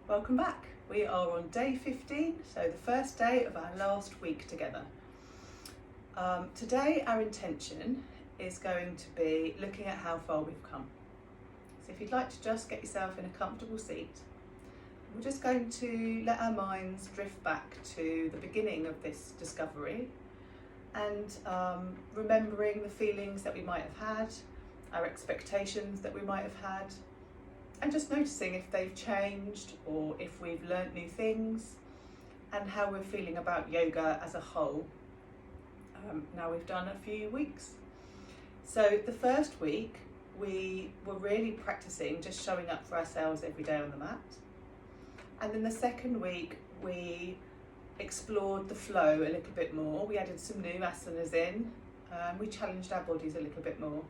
Welcome back. We are on day 15, so the first day of our last week together. Today our intention is going to be looking at how far we've come. So if you'd like to just get yourself in a comfortable seat, we're just going to let our minds drift back to the beginning of this discovery and remembering the feelings that we might have had, our expectations that we might have had, and just noticing if they've changed or if we've learnt new things and how we're feeling about yoga as a whole. Now we've done a few weeks. So the first week we were really practicing just showing up for ourselves every day on the mat. And then the second week we explored the flow a little bit more. We added some new asanas in, we challenged our bodies a little bit more.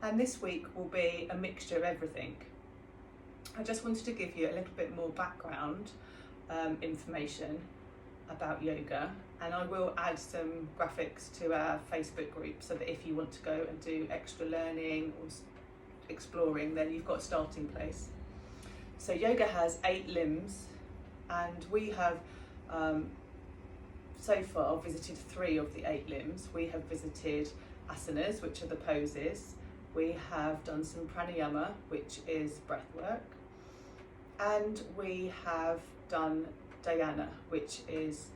And this week will be a mixture of everything. I just wanted to give you a little bit more background information about yoga, and I will add some graphics to our Facebook group so that if you want to go and do extra learning or exploring, then you've got a starting place. So yoga has 8 limbs, and we have so far visited 3 of the 8 limbs. We have visited asanas, which are the poses. We have done some pranayama, which is breath work, and we have done dhyana, which is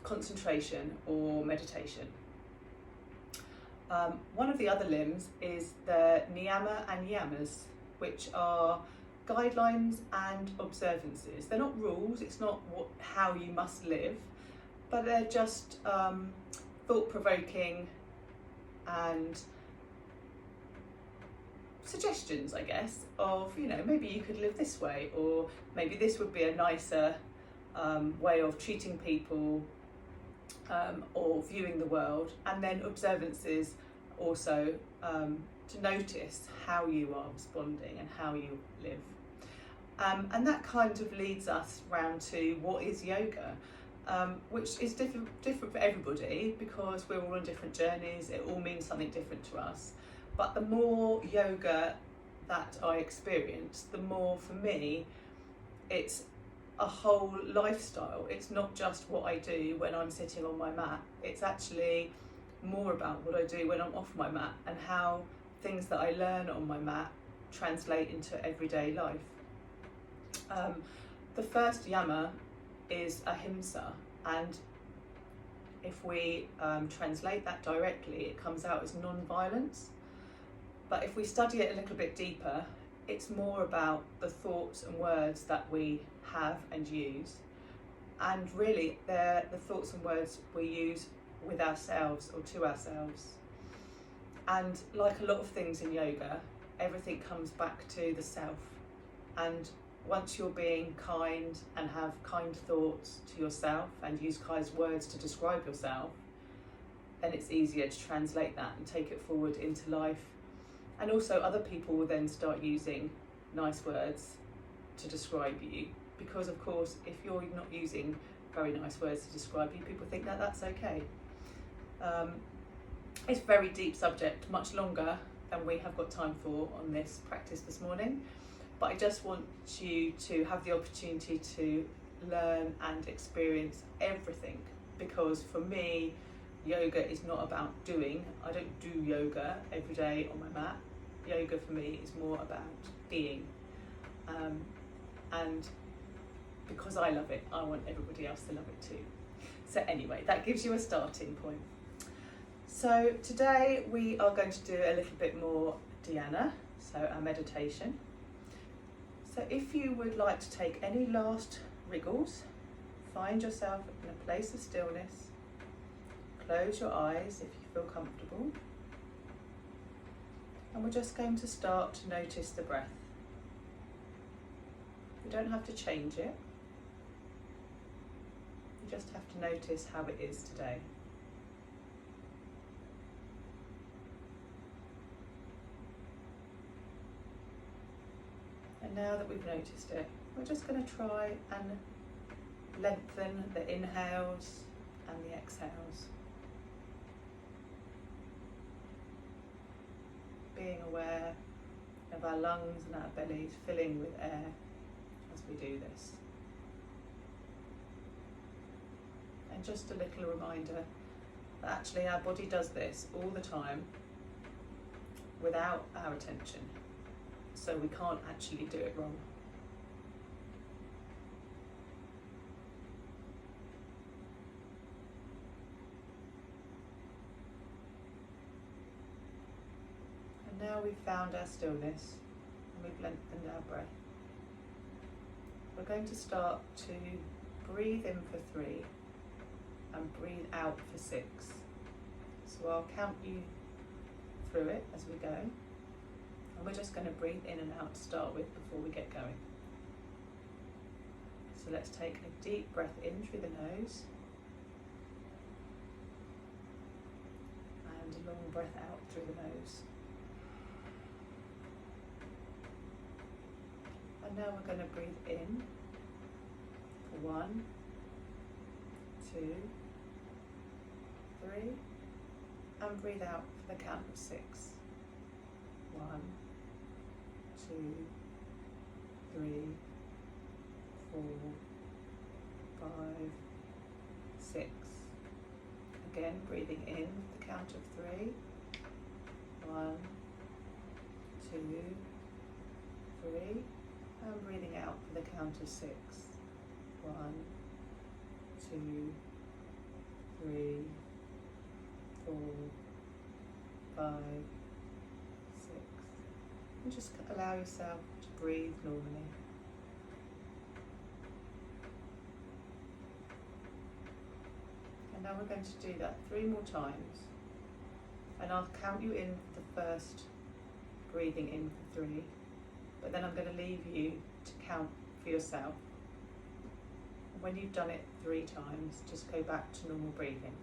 concentration or meditation. One of the other limbs is the niyama and yamas, which are guidelines and observances. They're not rules, it's not how you must live, but they're just thought-provoking and suggestions, I guess, of, maybe you could live this way, or maybe this would be a nicer way of treating people or viewing the world. And then observances also to notice how you are responding and how you live. And that kind of leads us round to what is yoga, which is different for everybody because we're all on different journeys. It all means something different to us. But the more yoga that I experience, the more for me it's a whole lifestyle. It's not just what I do when I'm sitting on my mat. It's actually more about what I do when I'm off my mat and how things that I learn on my mat translate into everyday life. The first yama is ahimsa, and if we translate that directly, it comes out as non-violence. But if we study it a little bit deeper, it's more about the thoughts and words that we have and use. And really, they're the thoughts and words we use with ourselves or to ourselves. And like a lot of things in yoga, everything comes back to the self. And once you're being kind and have kind thoughts to yourself and use kind words to describe yourself, then it's easier to translate that and take it forward into life. And also other people will then start using nice words to describe you, because of course if you're not using very nice words to describe you, people think that that's okay. It's a very deep subject, much longer than we have got time for on this practice this morning, but I just want you to have the opportunity to learn and experience everything, because for me yoga is not about doing. I don't do yoga every day on my mat. Yoga for me is more about being. And because I love it, I want everybody else to love it too. So anyway, that gives you a starting point. So today we are going to do a little bit more dhyana, so our meditation. So if you would like to take any last wriggles, find yourself in a place of stillness. Close your eyes if you feel comfortable. And we're just going to start to notice the breath. You don't have to change it. You just have to notice how it is today. And now that we've noticed it, we're just going to try and lengthen the inhales and the exhales. Being aware of our lungs and our bellies filling with air as we do this. And just a little reminder that actually our body does this all the time without our attention, so we can't actually do it wrong. And now we've found our stillness and we've lengthened our breath. We're going to start to breathe in for 3 and breathe out for 6. So I'll count you through it as we go, and we're just going to breathe in and out to start with before we get going. So let's take a deep breath in through the nose and a long breath out through the nose. And now we're going to breathe in for 1, 2, 3, and breathe out for the count of 6. 1, 2, 3, 4, 5, 6. Again, breathing in for the count of 3. 1, 2, 3. And breathing out for the count of 6. 1, 2, 3, 4, 5, 6. And just allow yourself to breathe normally. And now we're going to do that 3 more times. And I'll count you in the first breathing in for 3. But then I'm going to leave you to count for yourself. And when you've done it 3 times, just go back to normal breathing.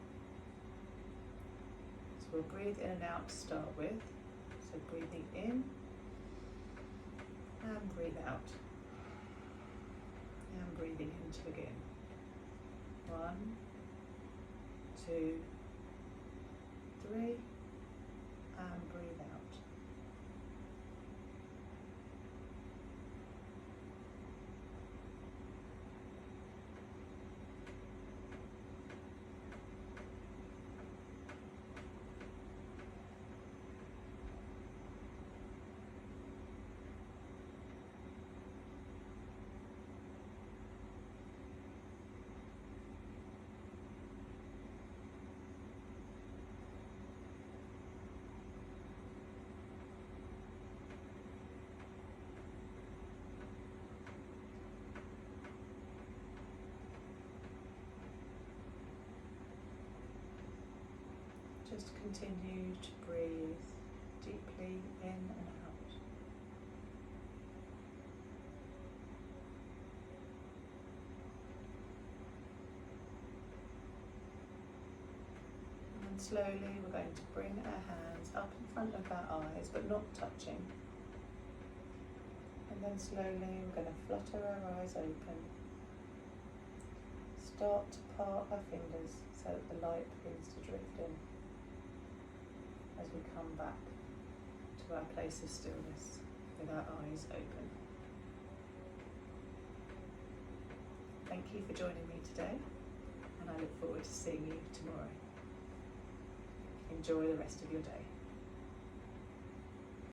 So we'll breathe in and out to start with. So breathing in and breathe out. And breathing in to begin. 1, 2, 3, and breathe out. Just continue to breathe deeply in and out. And then slowly we're going to bring our hands up in front of our eyes, but not touching. And then slowly we're going to flutter our eyes open. Start to part our fingers so that the light begins to drift in as we come back to our place of stillness with our eyes open. Thank you for joining me today, and I look forward to seeing you tomorrow. Enjoy the rest of your day.